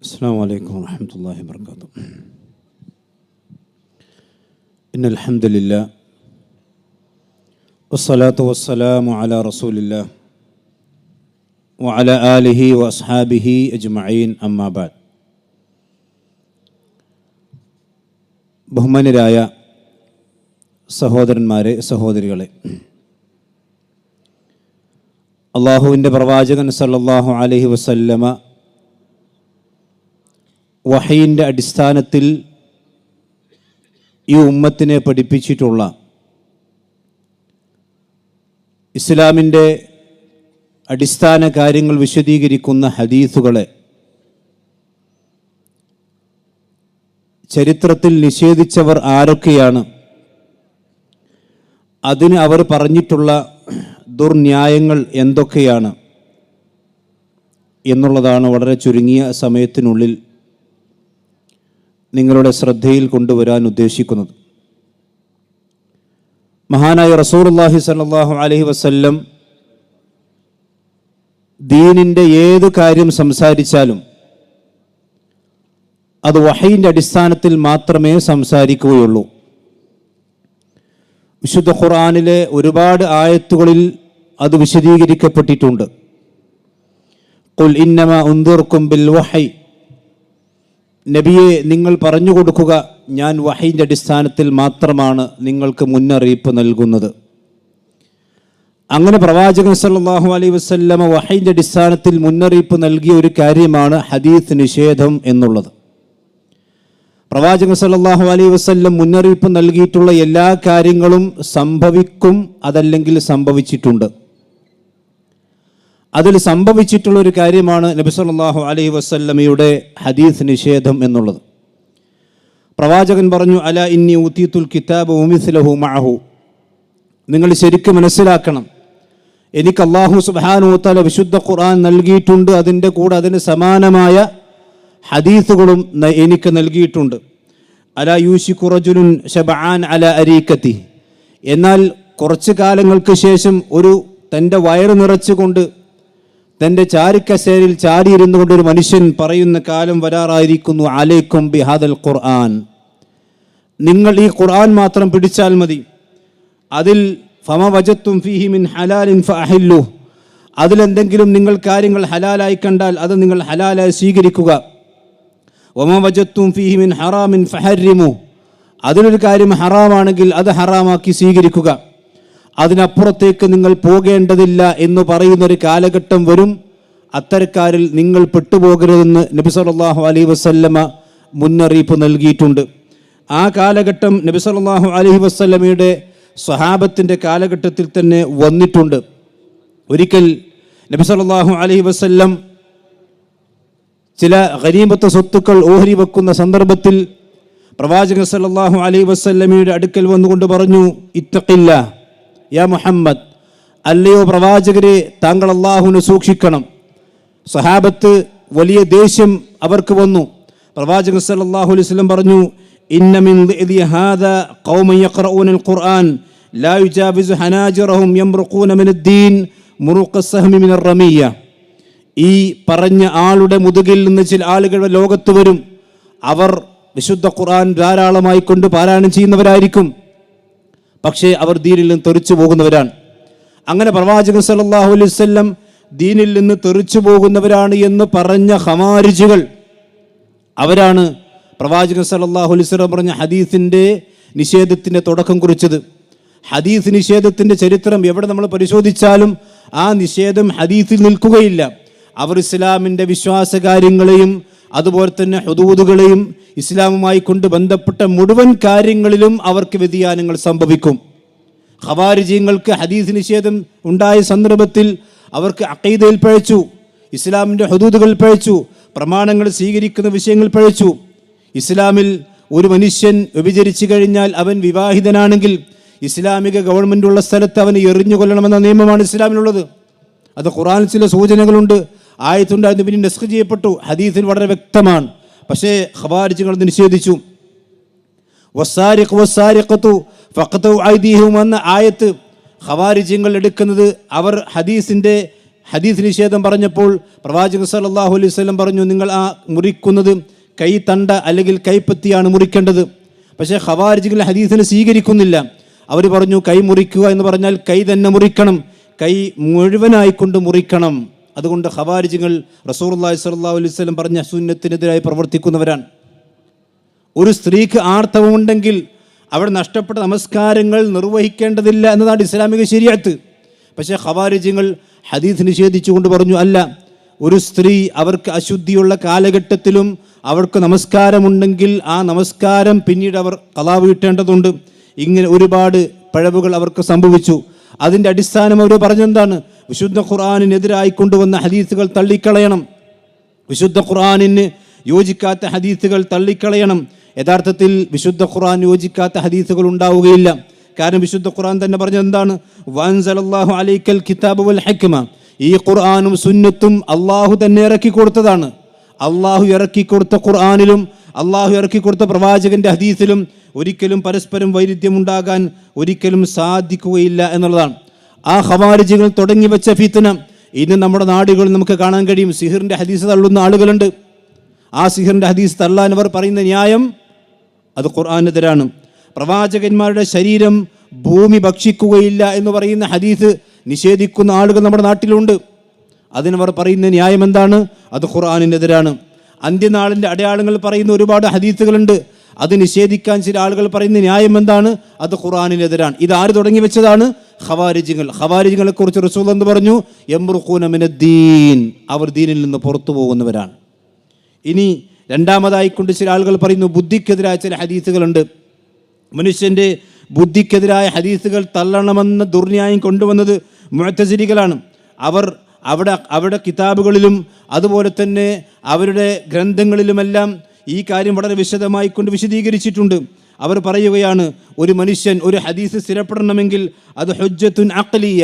السلام عليكم ورحمة الله وبركاته. إن الحمد لله والصلاة والسلام على رسول الله وعلى آله وأصحابه أجمعين أما بعد. ബഹുമാന്യരായ സഹോദരന്മാരെ, സഹോദരികളെ, അള്ളാഹുവിൻ്റെ പ്രവാചകൻ സല്ലല്ലാഹു അലൈഹി വസല്ലമ വഹയിൻ്റെ അടിസ്ഥാനത്തിൽ ഈ ഉമ്മത്തിനെ പഠിപ്പിച്ചിട്ടുള്ള ഇസ്ലാമിൻ്റെ അടിസ്ഥാന കാര്യങ്ങൾ വിശദീകരിക്കുന്ന ഹദീസുകളെ ചരിത്രത്തിൽ നിഷേധിച്ചവർ ആരൊക്കെയാണ്, അതിന് അവർ പറഞ്ഞിട്ടുള്ള ദുർന്യായങ്ങൾ എന്തൊക്കെയാണ് എന്നുള്ളതാണ് വളരെ ചുരുങ്ങിയ സമയത്തിനുള്ളിൽ നിങ്ങളുടെ ശ്രദ്ധയിൽ കൊണ്ടുവരാൻ ഉദ്ദേശിക്കുന്നത്. മഹാനായ റസൂലുള്ളാഹി സ്വല്ലല്ലാഹു അലൈഹി വസല്ലം ദീനിൻ്റെ ഏത് കാര്യം സംസാരിച്ചാലും അത് വഹയിൻ്റെ അടിസ്ഥാനത്തിൽ മാത്രമേ സംസാരിക്കുകയുള്ളൂ. വിശുദ്ധ ഖുർആനിലെ ഒരുപാട് ആയത്തുകളിൽ അത് വിശദീകരിക്കപ്പെട്ടിട്ടുണ്ട്. ഖുൽ ഇന്നമാ ഉൻദിറുക്കും ബിൽ വഹി, നബിയെ നിങ്ങൾ പറഞ്ഞു കൊടുക്കുക, ഞാൻ വഹയിൻ്റെ അടിസ്ഥാനത്തിൽ മാത്രമാണ് നിങ്ങൾക്ക് മുന്നറിയിപ്പ് നൽകുന്നത്. അങ്ങനെ പ്രവാചകൻ സല്ലല്ലാഹു അലൈഹി വസല്ലമ വഹയിൻ്റെ അടിസ്ഥാനത്തിൽ മുന്നറിയിപ്പ് നൽകിയ ഒരു കാര്യമാണ് ഹദീസ് നിഷേധം എന്നുള്ളത്. പ്രവാചകൻ സല്ലല്ലാഹു അലൈഹി വസല്ലം മുന്നറിയിപ്പ് നൽകിയിട്ടുള്ള എല്ലാ കാര്യങ്ങളും സംഭവിക്കും, അതല്ലെങ്കിൽ സംഭവിച്ചിട്ടുണ്ട്. അതിൽ സംഭവിച്ചിട്ടുള്ള ഒരു കാര്യമാണ് നബി സല്ലല്ലാഹു അലൈഹി വസല്ലമയുടെ ഹദീസ് നിഷേധം എന്നുള്ളത്. പ്രവാചകൻ പറഞ്ഞു, അലാ ഇന്നി ഊതീതുൽ കിതാബ വമിസ്ലഹു മഅഹു, നിങ്ങൾ ശരിക്കും മനസ്സിലാക്കണം, എനിക്ക് അല്ലാഹു സുബ്ഹാനഹു വ തആല വിശുദ്ധ ഖുർആൻ നൽകിയിട്ടുണ്ട്, അതിൻ്റെ കൂടെ അതിന് സമാനമായ ഹദീസുകളും എനിക്ക് നൽകിയിട്ടുണ്ട്. അലാ യൂശികു റജുലുൻ ശബആൻ അലാ അരീകതി, എന്നാൽ കുറച്ച് കാലങ്ങൾക്ക് ശേഷം ഒരു തൻ്റെ വയറ് നിറച്ചുകൊണ്ട് തൻ്റെ ചാരിക്കസേരയിൽ ചാടിയിരുന്നു കൊണ്ടൊരു മനുഷ്യൻ പറയുന്ന കാലം വരാറായിരിക്കുന്നു, അലൈക്കും ബിഹാദൽ ഖുർആൻ, നിങ്ങൾ ഈ ഖുർആൻ മാത്രം പിടിച്ചാൽ മതി, അതിൽ ഫമ വജത്തും ഫീഹി മിൻ ഹലാലിൻ ഫഅഹില്ലു, അതിലെന്തെങ്കിലും നിങ്ങൾ കാര്യങ്ങൾ ഹലാലായി കണ്ടാൽ അത് നിങ്ങൾ ഹലാലായി സ്വീകരിക്കുക, വമ വജത്തും ഫീഹി മിൻ ഹറാമിൻ ഫഹരിമു, അതിലൊരു കാര്യം ഹറാമാണെങ്കിൽ അത് ഹറാമാക്കി സ്വീകരിക്കുക, അതിനപ്പുറത്തേക്ക് നിങ്ങൾ പോകേണ്ടതില്ല എന്ന് പറയുന്നൊരു കാലഘട്ടം വരും, അത്തരക്കാരിൽ നിങ്ങൾ പെട്ടുപോകരുതെന്ന് നബി സല്ലല്ലാഹു അലൈഹി വസല്ലമ മുന്നറിയിപ്പ് നൽകിയിട്ടുണ്ട്. ആ കാലഘട്ടം നബി സല്ലല്ലാഹു അലൈഹി വസല്ലമയുടെ സ്വഹാബത്തിൻ്റെ കാലഘട്ടത്തിൽ തന്നെ വന്നിട്ടുണ്ട്. ഒരിക്കൽ നബി സല്ലല്ലാഹു അലൈഹി വസല്ലം ചില ഗനീമത്ത് സ്വത്തുക്കൾ ഓഹരി വെക്കുന്ന സന്ദർഭത്തിൽ പ്രവാചകൻ സല്ലല്ലാഹു അലൈഹി വസല്ലമയുടെ അടുക്കൽ വന്നുകൊണ്ട് പറഞ്ഞു, ഇത്തഖില്ലാ യാ മുഹമ്മദ്, അല്ലയോ പ്രവാചകരെ, താങ്കൾ അല്ലാഹുവിനെ സൂക്ഷിക്കണം. സഹാബത്ത് വലിയ ദേഷ്യം അവർക്ക് വന്നു. പ്രവാചകൻ സല്ലല്ലാഹു അലൈഹി വസല്ലം പറഞ്ഞു, ഇന്ന മിൻ ദി ഹാദാ ഖൗമൻ യഖറഊനൽ ഖുർആൻ ലാ യുജാവിസു ഹനാജിറഹും യംറുഖൂന മിനദ്ദീൻ മുറുഖസ്സഹ്മി മിനർ റമിയ, ഈ പറഞ്ഞ ആളുടെ മുതുകിൽ നിന്ന് ചില ആളുകൾ ലോകത്ത് വരും, അവർ വിശുദ്ധ ഖുർആൻ ധാരാളമായി കൊണ്ട് പാരായണം ചെയ്യുന്നവരായിരിക്കും, പക്ഷേ അവർ ദീനിൽ നിന്ന് തെറിച്ചു പോകുന്നവരാണ്. അങ്ങനെ പ്രവാചകൻ സല്ലല്ലാഹു അലൈഹി വസല്ലം ദീനിൽ നിന്ന് തെറിച്ചു പോകുന്നവരാണ് എന്ന് പറഞ്ഞ ഖവാരിജുകൾ, അവരാണ് പ്രവാചകൻ സല്ലല്ലാഹു അലൈഹി വസല്ലം പറഞ്ഞ ഹദീസിൻ്റെ നിഷേധത്തിൻ്റെ തുടക്കം കുറിച്ചത്. ഹദീസ് നിഷേധത്തിൻ്റെ ചരിത്രം എവിടെ നമ്മൾ പരിശോധിച്ചാലും ആ നിഷേധം ഹദീസിൽ നിൽക്കുകയില്ല. അവർ ഇസ്ലാമിൻ്റെ വിശ്വാസകാര്യങ്ങളെയും അതുപോലെ തന്നെ ഹുദൂദുകളെയും ഇസ്ലാമുമായി കൊണ്ട് ബന്ധപ്പെട്ട മുഴുവൻ കാര്യങ്ങളിലും അവർക്ക് വ്യതിയാനങ്ങൾ സംഭവിക്കും. ഖവാരിജീങ്ങൾക്ക് ഹദീസ് നിഷേധം ഉണ്ടായ സന്ദർഭത്തിൽ അവർക്ക് അഖീദയിൽ പഴച്ചു, ഇസ്ലാമിൻ്റെ ഹുദൂദുകൾ പഴച്ചു, പ്രമാണങ്ങൾ സ്വീകരിക്കുന്ന വിഷയങ്ങൾ പഴച്ചു. ഇസ്ലാമിൽ ഒരു മനുഷ്യൻ വ്യഭിചരിച്ചു കഴിഞ്ഞാൽ അവൻ വിവാഹിതനാണെങ്കിൽ ഇസ്ലാമിക ഗവൺമെൻറ്റുള്ള സ്ഥലത്ത് അവന് എറിഞ്ഞു കൊല്ലണമെന്ന നിയമമാണ് ഇസ്ലാമിലുള്ളത്. അത് ഖുർആനിൽ ചില സൂചനകളുണ്ട്, ആയത്തുണ്ടായിരുന്നു, പിന്നെ നസ്ഖ് ചെയ്യപ്പെട്ടു, ഹദീസിൽ വളരെ വ്യക്തമാണ്. പക്ഷേ ഖവാരിജുകൾ നിഷേധിച്ചു. വസ്സാരിഖു വസ്സാരിഖത്തു ഫഖ്തു ഐദീഹിം എന്ന ആയത്ത് ഖവാരിജുകൾ എടുക്കുന്നത് അവർ ഹദീസിൻ്റെ ഹദീസ് നിഷേധം പറഞ്ഞപ്പോൾ പ്രവാചകൻ സല്ലല്ലാഹു അലൈഹി വസല്ലം പറഞ്ഞു, നിങ്ങൾ ആ മുറിക്കുന്നത് കൈ തണ്ട അല്ലെങ്കിൽ കൈപ്പത്തിയാണ് മുറിക്കേണ്ടത്. പക്ഷേ ഖവാരിജികൾ ഹദീസിനെ സ്വീകരിക്കുന്നില്ല. അവർ പറഞ്ഞു കൈ മുറിക്കുക എന്ന് പറഞ്ഞാൽ കൈ തന്നെ മുറിക്കണം, കൈ മുഴുവനായിക്കൊണ്ട് മുറിക്കണം. അതുകൊണ്ട് ഖവാരിജികൾ റസൂലുള്ളാഹി സ്വല്ലല്ലാഹു അലൈഹി വസല്ലം പറഞ്ഞ സുന്നത്തിനെതിരായി പ്രവർത്തിക്കുന്നവരാണ്. ഒരു സ്ത്രീക്ക് ആർത്തവമുണ്ടെങ്കിൽ അവിടെ നഷ്ടപ്പെട്ട നമസ്കാരങ്ങൾ നിർവഹിക്കേണ്ടതില്ല എന്നതാണ് ഇസ്ലാമിക ശരീഅത്ത്. പക്ഷേ ഖവാരിജികൾ ഹദീസ് നിഷേധിച്ചുകൊണ്ട് പറഞ്ഞു, അല്ല, ഒരു സ്ത്രീ അവർക്ക് അശുദ്ധിയുള്ള കാലഘട്ടത്തിലും അവർക്ക് നമസ്കാരമുണ്ടെങ്കിൽ ആ നമസ്കാരം പിന്നീട് അവർ ഖളാ വീട്ടേണ്ടതുണ്ട്. ഇങ്ങനെ ഒരുപാട് പിഴവുകൾ അവർക്ക് സംഭവിച്ചു. അതിൻ്റെ അടിസ്ഥാനം അവർ പറഞ്ഞെന്താണ്? വിശുദ്ധ ഖുർആനിനെതിരായി കൊണ്ടുവന്ന ഹദീസുകൾ തള്ളിക്കളയണം, വിശുദ്ധ ഖുർആനിന് യോജിക്കാത്ത ഹദീസുകൾ തള്ളിക്കളയണം. യഥാർത്ഥത്തിൽ വിശുദ്ധ ഖുർആൻ യോജിക്കാത്ത ഹദീസുകൾ ഉണ്ടാവുകയില്ല. കാരണം വിശുദ്ധ ഖുർആൻ തന്നെ പറഞ്ഞെന്താണ്? വഅൻസലല്ലാഹു അലൈക്കൽ കിതാബ വൽ ഹിക്മ. ഈ ഖുർആനും സുന്നത്തും അള്ളാഹു തന്നെ ഇറക്കി കൊടുത്തതാണ്. അള്ളാഹു ഇറക്കി കൊടുത്ത ഖുർആനിലും അള്ളാഹു ഇറക്കി കൊടുത്ത പ്രവാചകന്റെ ഹദീസിലും ഒരിക്കലും പരസ്പരം വൈരുദ്ധ്യമുണ്ടാകാൻ ഒരിക്കലും സാധിക്കുകയില്ല എന്നുള്ളതാണ്. ആ ഖവാരിജികൾ തുടങ്ങി വെച്ച ഫിത്ന ഇന്ന് നമ്മുടെ നാടുകളിൽ നമുക്ക് കാണാൻ കഴിയും. സിഹിറിൻ്റെ ഹദീസ് തള്ളുന്ന ആളുകളുണ്ട്. ആ സിഹിറിൻ്റെ ഹദീസ് തള്ളാൻ അവർ പറയുന്ന ന്യായം അത് ഖുർആനെതിരാണ്. പ്രവാചകന്മാരുടെ ശരീരം ഭൂമി ഭക്ഷിക്കുകയില്ല എന്ന് പറയുന്ന ഹദീസ് നിഷേധിക്കുന്ന ആളുകൾ നമ്മുടെ നാട്ടിലുണ്ട്. അതിനവർ പറയുന്ന ന്യായം എന്താണ്? അത് ഖുർആനിനെതിരാണ്. അന്ത്യനാളിൻ്റെ അടയാളങ്ങൾ പറയുന്ന ഒരുപാട് ഹദീസുകളുണ്ട്. അത് നിഷേധിക്കാൻ ചില ആളുകൾ പറയുന്ന ന്യായം എന്താണ്? അത് ഖുർആനിനെതിരാണ്. ഇത് ആര് തുടങ്ങി വെച്ചതാണ്? ഖവാരിജികൾ. ഖവാരിജികളെ കുറിച്ച് റസൂൽ എന്ന് പറഞ്ഞു, യംറുഖൂന മിനദ്ദീൻ, അവർ ദീനിൽ നിന്ന് പുറത്തു പോകുന്നവരാണ്. ഇനി രണ്ടാമതായിക്കൊണ്ട് ചില ആളുകൾ പറയുന്നു ബുദ്ധിക്കെതിരായ ചില ഹദീസുകളുണ്ട്. മനുഷ്യൻ്റെ ബുദ്ധിക്കെതിരായ ഹദീസുകൾ തള്ളണമെന്ന ദുർന്യായം കൊണ്ടുവന്നത് മുഅ്തസിലികളാണ്. അവർ അവിടെ കിതാബുകളിലും അതുപോലെ തന്നെ അവരുടെ ഗ്രന്ഥങ്ങളിലുമെല്ലാം ഈ കാര്യം വളരെ വിശദമായി കൊണ്ട് വിശദീകരിച്ചിട്ടുണ്ട്. അവർ പറയുകയാണ്, ഒരു മനുഷ്യൻ ഒരു ഹദീസ് സ്ഥിരപ്പെടണമെങ്കിൽ അത് ഹുജ്ജത്തുൻ അഖ്ലിയ,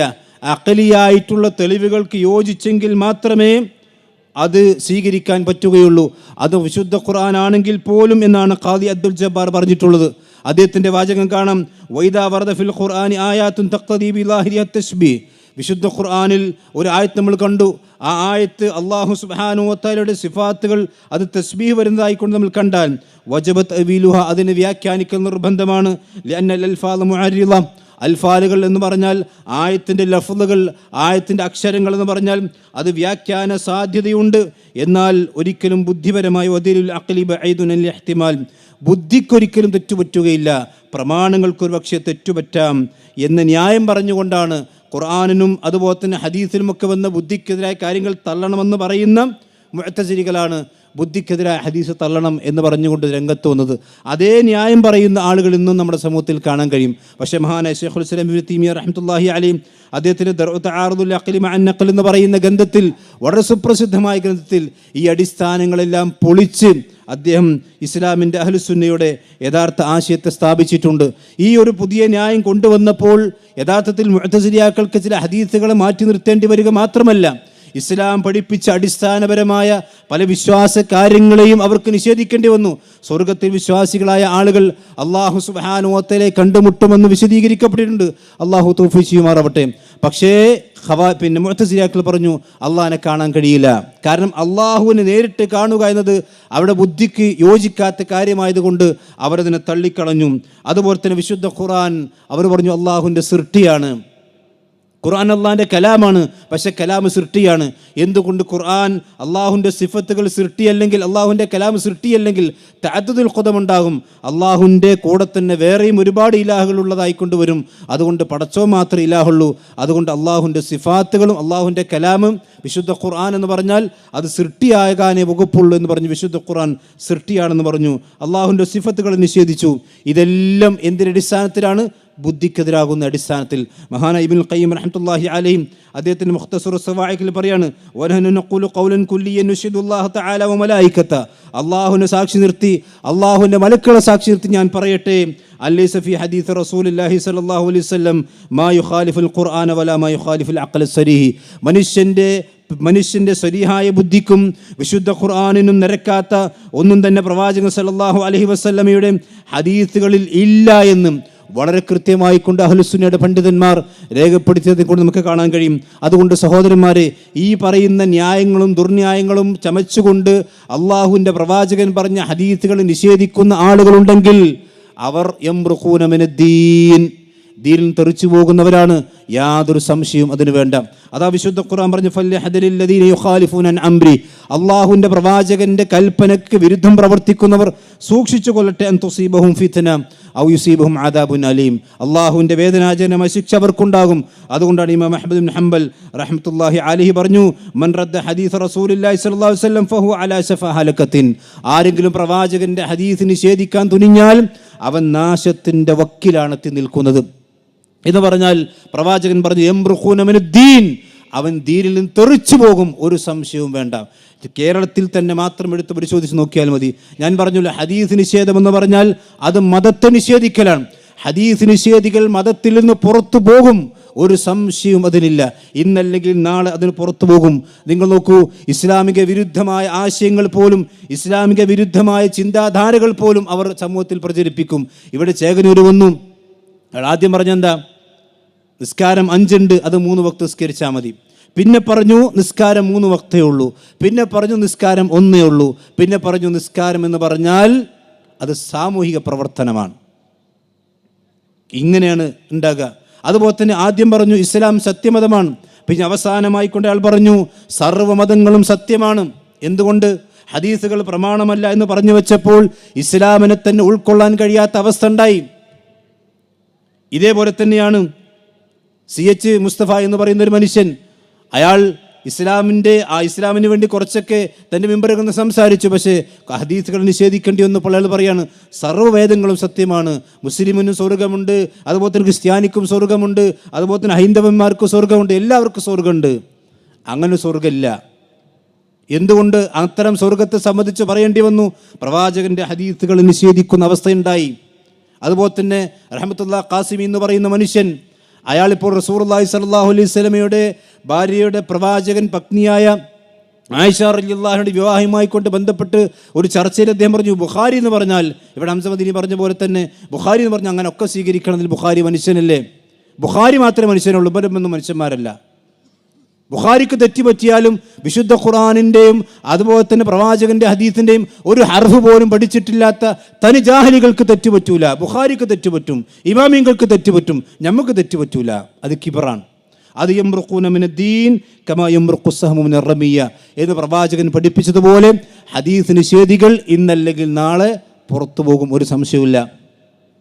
അഖ്ലിയായിട്ടുള്ള തെളിവുകൾക്ക് യോജിച്ചെങ്കിൽ മാത്രമേ അത് സ്വീകരിക്കാൻ പറ്റുകയുള്ളൂ. അത് വിശുദ്ധ ഖുർആൻ ആണെങ്കിൽ പോലും എന്നാണ് ഖാദി അബ്ദുൽ ജബ്ബാർ പറഞ്ഞിട്ടുള്ളത്. അദ്ദേഹത്തിൻ്റെ വാചകം കാണാം, വൈദാ വറദ ഫിൽ ഖുർആനി ആയാത്തുൻ തഖ്തദീ ബിലാഹിരി തശ്ബീഹ്. വിശുദ്ധ ഖുർആനിൽ ഒരു ആയത്ത് നമ്മൾ കണ്ടു. ആ ആയത്ത് അല്ലാഹു സുബ്ഹാനഹു വ തആലയുടെ സിഫാത്തുകൾ അത് തസ്ബീഹ് വരുന്നതായിക്കൊണ്ട് നമ്മൾ കണ്ടാൽ വജബത് അവീലുഹ, അതിനെ വ്യാഖ്യാനിക്കൽ നിർബന്ധമാണ്. ലിഅന്നൽ അൽഫാദ മുഅർരിള, അൽഫാലുകൾ എന്ന് പറഞ്ഞാൽ ആയത്തിൻ്റെ ലഫ്ളുകൾ, ആയത്തിൻ്റെ അക്ഷരങ്ങൾ എന്ന് പറഞ്ഞാൽ അത് വ്യാഖ്യാന സാധ്യതയുണ്ട്. എന്നാൽ ഒരിക്കലും ബുദ്ധിപരമായി വദീലുൽ അഖ്ലി ബഈദുൻ അൽ ഇഹ്തിമാൽ, ബുദ്ധിക്കൊരിക്കലും തെറ്റുപറ്റുകയില്ല, പ്രമാണങ്ങൾക്കൊരു പക്ഷേ തെറ്റുപറ്റാം എന്ന ന്യായം പറഞ്ഞുകൊണ്ടാണ് ഖുർആനിനും അതുപോലെ തന്നെ ഹദീസിലുമൊക്കെ വന്ന ബുദ്ധിക്കെതിരായ കാര്യങ്ങൾ തള്ളണമെന്ന് പറയുന്ന മുഅ്തസിലികളാണ് ബുദ്ധിക്കെതിരായ ഹദീസ് തള്ളണം എന്ന് പറഞ്ഞുകൊണ്ട് രംഗത്ത് വന്നത്. അതേ ന്യായം പറയുന്ന ആളുകൾ ഇന്നും നമ്മുടെ സമൂഹത്തിൽ കാണാൻ കഴിയും. പക്ഷേ മഹാനായ ശൈഖുൽ ഇസ്ലാം ഇബ്നു തൈമിയ്യ റഹ്മത്തുള്ളാഹി അലൈഹി അദ്ദേഹത്തിൻ്റെ ദർഉ തആറുദുൽ അഖ്ലി മഅൻ നഖൽ എന്ന് പറയുന്ന ഗ്രന്ഥത്തിൽ, വളരെ സുപ്രസിദ്ധമായ ഗ്രന്ഥത്തിൽ, ഈ അടിസ്ഥാനങ്ങളെല്ലാം പൊളിച്ച് അദ്ദേഹം ഇസ്ലാമിൻ്റെ അഹ്ലുസുന്നയുടെ യഥാർത്ഥ ആശയത്തെ സ്ഥാപിച്ചിട്ടുണ്ട്. ഈ ഒരു പുതിയ ന്യായം കൊണ്ടുവന്നപ്പോൾ യഥാർത്ഥത്തിൽ മുഅ്തസിലിയാക്കൾക്ക് ചില ഹദീസുകളെ മാറ്റി നിർത്തേണ്ടി വരിക മാത്രമല്ല, ഇസ്ലാം പഠിപ്പിച്ച അടിസ്ഥാനപരമായ പല വിശ്വാസ കാര്യങ്ങളെയും അവർക്ക് നിഷേധിക്കേണ്ടി വന്നു. സ്വർഗത്തിൽ വിശ്വാസികളായ ആളുകൾ അല്ലാഹു സുബ്ഹാനഹു വ തആലയെ കണ്ടുമുട്ടുമെന്ന് വിശദീകരിക്കപ്പെട്ടിട്ടുണ്ട്. അല്ലാഹു തൗഫീഖ് ചെയ്യുമാറാവട്ടെ. പക്ഷേ മുഅ്തസിലിയാക്കൾ പറഞ്ഞു അള്ളാഹിനെ കാണാൻ കഴിയില്ല. കാരണം അള്ളാഹുവിനെ നേരിട്ട് കാണുക എന്നത് അവിടെ ബുദ്ധിക്ക് യോജിക്കാത്ത കാര്യമായതുകൊണ്ട് അവരതിനെ തള്ളിക്കളഞ്ഞു. അതുപോലെ തന്നെ വിശുദ്ധ ഖുർആൻ അവർ പറഞ്ഞു അള്ളാഹുവിൻ്റെ സൃഷ്ടിയാണ്. ഖുർആൻ അള്ളാഹിൻ്റെ കലാമാണ്, പക്ഷെ കലാം സൃഷ്ടിയാണ്. എന്തുകൊണ്ട്? ഖുർആൻ അള്ളാഹുവിൻ്റെ സിഫത്തുകൾ സൃഷ്ടിയല്ലെങ്കിൽ, അള്ളാഹുവിൻ്റെ കലാം സൃഷ്ടിയല്ലെങ്കിൽ തഅദ്ദുദുൽ ഖദം ഉണ്ടാകും. അള്ളാഹുവിൻ്റെ കൂടെ തന്നെ വേറെയും ഒരുപാട് ഇലാഹുകൾ ഉള്ളതായിക്കൊണ്ട് വരും. അതുകൊണ്ട് പടച്ചോ മാത്രമേ ഇലാഹുള്ളൂ. അതുകൊണ്ട് അള്ളാഹുവിൻ്റെ സിഫാത്തുകളും അള്ളാഹുവിൻ്റെ കലാമും വിശുദ്ധ ഖുർആൻ എന്ന് പറഞ്ഞാൽ അത് സൃഷ്ടിയാകാനേ വകുപ്പുള്ളൂ എന്ന് പറഞ്ഞു. വിശുദ്ധ ഖുർആൻ സൃഷ്ടിയാണെന്ന് പറഞ്ഞു. അള്ളാഹുവിൻ്റെ സിഫത്തുകൾ നിഷേധിച്ചു. ഇതെല്ലാം എന്തിൻ്റെ അടിസ്ഥാനത്തിലാണ്? ബുദ്ധിക്കെതിരാകുന്ന അടിസ്ഥാനത്തിൽ. മഹാനായ ഇബ്നുൽ ഖയ്യിം റഹ്മത്തുള്ളാഹി അലൈഹി അദ്ദേഹത്തിൻ്റെ മുഖ്തസർ സവാഇഖിൽ പറയാണ്, വനഹനു നഖൂലു ഖൗലൻ കുല്ലിയൻ നുശ്ഹിദുല്ലാഹ തആല വ മലായികത, അല്ലാഹുവിനെ സാക്ഷി നിർത്തി, അല്ലാഹുവിൻ്റെ മലക്കുകളെ സാക്ഷി നിർത്തി ഞാൻ പറയട്ടെ, അലൈസ ഫീ ഹദീസ് റസൂലുള്ളാഹി സ്വല്ലല്ലാഹു അലൈഹി വസല്ലം മാ യുഖാലിഫുൽ ഖുർആന വലാ മാ യുഖാലിഫുൽ അഖ്ല സരീഹി, മനുഷ്യൻ്റെ സരീഹായ ബുദ്ധിക്കും വിശുദ്ധ ഖുർആനിനും നിരക്കാത്ത ഒന്നും തന്നെ പ്രവാചകൻ സല്ലല്ലാഹു അലൈഹി വസല്ലമയുടെ ഹദീസുകളിൽ ഇല്ല എന്നും വളരെ കൃത്യമായി കൊണ്ട് അഹ്ലുസുന്നയുടെ പണ്ഡിതന്മാർ രേഖപ്പെടുത്തിയതിനെ കൊണ്ട് നമുക്ക് കാണാൻ കഴിയും. അതുകൊണ്ട് സഹോദരന്മാരെ, ഈ പറയുന്ന ന്യായങ്ങളും ദുർന്യായങ്ങളും ചമച്ചുകൊണ്ട് അള്ളാഹുവിൻ്റെ പ്രവാചകൻ പറഞ്ഞ ഹദീസുകൾ നിഷേധിക്കുന്ന ആളുകളുണ്ടെങ്കിൽ അവർ യംറുഖൂന മിനദ്ദീൻ, ദീനിൽ തെറിച്ചു പോകുന്നവരാണ്, യാതൊരു സംശയവും അതിന് വേണ്ട. അതാ വിശുദ്ധ ഖുർആൻ പറഞ്ഞു, ഫല്യഹ്ദരില്ലദീന യുഖാലിഫൂന അൻ അംരി, അള്ളാഹുവിൻ്റെ പ്രവാചകന്റെ കൽപ്പനയ്ക്ക് വിരുദ്ധം പ്രവർത്തിക്കുന്നവർ സൂക്ഷിച്ചു കൊള്ളട്ടെ, അൻ തുസീബഹും ഫിത്ന ഔ യുസീബഹും അദാബുൻ അലീം, അള്ളാഹുവിൻ്റെ വേദനാജനമായ ശിക്ഷ അവർക്കുണ്ടാകും. അതുകൊണ്ടാണ് ഇമാം അഹ്മദ് ബിൻ ഹംബൽ റഹ്മത്തുള്ളാഹി അലൈഹി പറഞ്ഞു, മൻ റദ്ദ ഹദീസ് റസൂലുള്ളാഹി സ്വല്ലല്ലാഹു അലൈഹി വസല്ലം ഫഹു അലാ ശഫാ ഹലകത്തിൻ, ആരെങ്കിലും പ്രവാചകന്റെ ഹദീസ് നിഷേധിക്കാൻ തുനിഞ്ഞാൽ അവൻ നാശത്തിന്റെ വക്കിലാണെത്തി നിൽക്കുന്നത് എന്ന് പറഞ്ഞാൽ പ്രവാചകൻ പറഞ്ഞു യംറുഖൂന മിനദ്ദീൻ, അവൻ ദീനിൽ നിന്ന് തെറിച്ചു പോകും, ഒരു സംശയവും വേണ്ട. കേരളത്തിൽ തന്നെ മാത്രം എടുത്ത് പരിശോധിച്ച് നോക്കിയാൽ മതി. ഞാൻ പറഞ്ഞല്ലോ, ഹദീസ് നിഷേധം എന്ന് പറഞ്ഞാൽ അത് മതത്തെ നിഷേധിക്കലാണ്. ഹദീസ് നിഷേധികൾ മതത്തിൽ നിന്ന് പുറത്തു പോകും, ഒരു സംശയവും അതിനില്ല. ഇന്നല്ലെങ്കിൽ നാളെ അതിന് പുറത്തു പോകും. നിങ്ങൾ നോക്കൂ, ഇസ്ലാമിക വിരുദ്ധമായ ആശയങ്ങൾ പോലും, ഇസ്ലാമിക വിരുദ്ധമായ ചിന്താധാരകൾ പോലും അവർ സമൂഹത്തിൽ പ്രചരിപ്പിക്കും. ഇവിടെ ചേകനൂര് വന്നു, ആദ്യം പറഞ്ഞെന്താ, നിസ്കാരം 5 ഉണ്ട്, അത് 3 വക്ത് നിസ്കരിച്ചാൽ മതി. പിന്നെ പറഞ്ഞു നിസ്കാരം 3 വക്തേ ഉള്ളൂ. പിന്നെ പറഞ്ഞു നിസ്കാരം 1 ഉള്ളൂ. പിന്നെ പറഞ്ഞു നിസ്കാരം എന്ന് പറഞ്ഞാൽ അത് സാമൂഹിക പ്രവർത്തനമാണ്. ഇങ്ങനെയാണ് ഉണ്ടാകുക. അതുപോലെ തന്നെ ആദ്യം പറഞ്ഞു ഇസ്ലാം സത്യമതമാണ്. പിന്നെ അവസാനമായിക്കൊണ്ട് അയാൾ പറഞ്ഞു സർവ്വമതങ്ങളും സത്യമാണ്. എന്തുകൊണ്ട്? ഹദീസുകൾ പ്രമാണമല്ല എന്ന് പറഞ്ഞു വെച്ചപ്പോൾ ഇസ്ലാമിനെ തന്നെ ഉൾക്കൊള്ളാൻ കഴിയാത്ത അവസ്ഥ ഉണ്ടായി. ഇതേപോലെ തന്നെയാണ് CH മുസ്തഫ എന്ന് പറയുന്ന ഒരു മനുഷ്യൻ. അയാൾ ഇസ്ലാമിന് വേണ്ടി കുറച്ചൊക്കെ തൻ്റെ മിമ്പറിൽ നിന്ന് സംസാരിച്ചു. പക്ഷേ ഹദീസുകൾ നിഷേധിക്കേണ്ടി വന്നപ്പോൾ അയാൾ പറയാണ് സർവ്വവേദങ്ങളും സത്യമാണ്, മുസ്ലിമിനും സ്വർഗമുണ്ട്, അതുപോലെ തന്നെ ക്രിസ്ത്യാനിക്കും സ്വർഗമുണ്ട്, അതുപോലെ തന്നെ ഹൈന്ദവന്മാർക്കും സ്വർഗമുണ്ട്, എല്ലാവർക്കും സ്വർഗമുണ്ട്. അങ്ങനെ സ്വർഗമില്ല. എന്തുകൊണ്ട് അത്തരം സ്വർഗത്തെ സംബന്ധിച്ച് പറയേണ്ടി വന്നു? പ്രവാചകന്റെ ഹദീസുകൾ നിഷേധിക്കുന്ന അവസ്ഥയുണ്ടായി. അതുപോലെ തന്നെ റഹ്മത്തുള്ളാഹി ഖാസിമി എന്ന് പറയുന്ന മനുഷ്യൻ, അയാളിപ്പോൾ റസൂലുള്ളാഹി സ്വല്ലല്ലാഹു അലൈഹി വസല്ലമയുടെ ഭാര്യയുടെ പ്രവാചകൻ പത്നിയായ ആയിഷ റളിയല്ലാഹു അൻഹയുടെ വിവാഹവുമായി കൊണ്ട് ബന്ധപ്പെട്ട് ഒരു ചർച്ചയിൽ അദ്ദേഹം പറഞ്ഞു, ബുഖാരി എന്ന് പറഞ്ഞാൽ, ഇവിടെ ഹംസ മദീനി പറഞ്ഞ പോലെ തന്നെ ബുഖാരി എന്ന് പറഞ്ഞാൽ അങ്ങനെ ഒക്കെ സ്വീകരിക്കണമെങ്കിൽ ബുഖാരി മനുഷ്യനല്ലേ? ബുഖാരി മാത്രമേ മനുഷ്യനുള്ളൂ, ഇവരൊന്നും മനുഷ്യന്മാരല്ല. ബുഖാരിക്ക് തെറ്റുപറ്റിയാലും വിശുദ്ധ ഖുർആനിൻ്റെയും അതുപോലെ തന്നെ പ്രവാചകന്റെ ഹദീസിൻ്റെയും ഒരു ഹർഫ് പോലും പഠിച്ചിട്ടില്ലാത്ത തനി ജാഹിലികൾക്ക് തെറ്റുപറ്റൂല. ബുഖാരിക്ക് തെറ്റുപറ്റും, ഇമാമിങ്ങൾക്ക് തെറ്റുപറ്റും, നമുക്ക് തെറ്റുപറ്റൂല. അത് കിബറാണ്. അത് യംറുഖൂന മിനദ്ദീൻ കമാ യംറുഖു സഹ്മു മിനർ റമിയ എന്ന് പ്രവാചകൻ പഠിപ്പിച്ചതുപോലെ ഹദീസ് നിഷേധികൾ ഇന്നല്ലെങ്കിൽ നാളെ പുറത്തു പോകും, ഒരു സംശയവുമില്ല.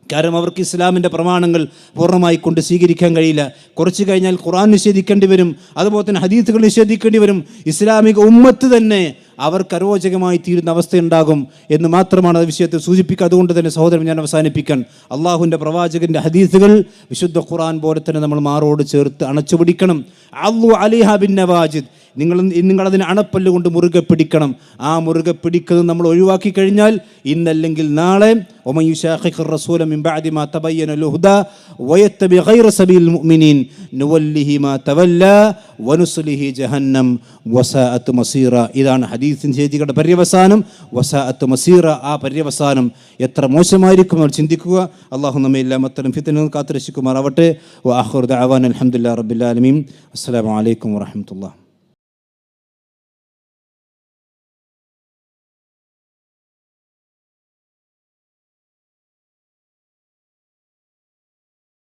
കാരണം അവർക്ക് ഇസ്ലാമിൻ്റെ പ്രമാണങ്ങൾ പൂർണ്ണമായി കൊണ്ട് സ്വീകരിക്കാൻ കഴിയില്ല. കുറച്ച് കഴിഞ്ഞാൽ ഖുർആൻ നിഷേധിക്കേണ്ടി വരും, അതുപോലെ തന്നെ ഹദീസുകൾ നിഷേധിക്കേണ്ടി വരും. ഇസ്ലാമിക ഉമ്മത്ത് തന്നെ അവർക്ക് അരോചകമായി തീരുന്ന അവസ്ഥയുണ്ടാകും എന്ന് മാത്രമാണ് ആ വിഷയത്തിൽ സൂചിപ്പിക്കുക. അതുകൊണ്ട് തന്നെ സഹോദരൻ, ഞാൻ അവസാനിപ്പിക്കാൻ, അള്ളാഹുവിൻ്റെ പ്രവാചകൻ്റെ ഹദീസുകൾ വിശുദ്ധ ഖുർആൻ പോലെ തന്നെ നമ്മൾ മാറോട് ചേർത്ത് അണച്ചു പിടിക്കണം. അള്ളു അലിഹ ബിൻ നവാജിദ്, നിങ്ങളതിനെ അണപ്പല്ലുകൊണ്ട് മുറുകെ പിടിക്കണം. ആ മുറുകെ പിടിക്കുന്നത് നമ്മൾ ഒഴിവാക്കി കഴിഞ്ഞാൽ ഇന്നല്ലെങ്കിൽ നാളെ ومن يشاقق الرسول من بعد ما تبين له الهدى ويتبع غير سبيل المؤمنين نوله ما تولى ونصله جهنم وساءت مصيرا. ഇതാണ് ഹദീസിൻ ചെയ്തികളുടെ പര്യവസാനം. വസാഅത്ത് മസീറ, ആ പര്യവസാനം എത്ര മോശമായിരിക്കും നമ്മൾ ചിന്തിക്കുക. അള്ളാഹു നമ്മെ എല്ലാം അത്തരം ഫിത്നകളിൽ കാത്തുരക്ഷിക്കുമാറാവട്ടെ. വആഖിറു ദഅവാന അൽഹംദുലില്ലാഹി റബ്ബിൽ ആലമീൻ. അസ്സലാമു അലൈക്കും വറഹ്മത്തുള്ളാഹി.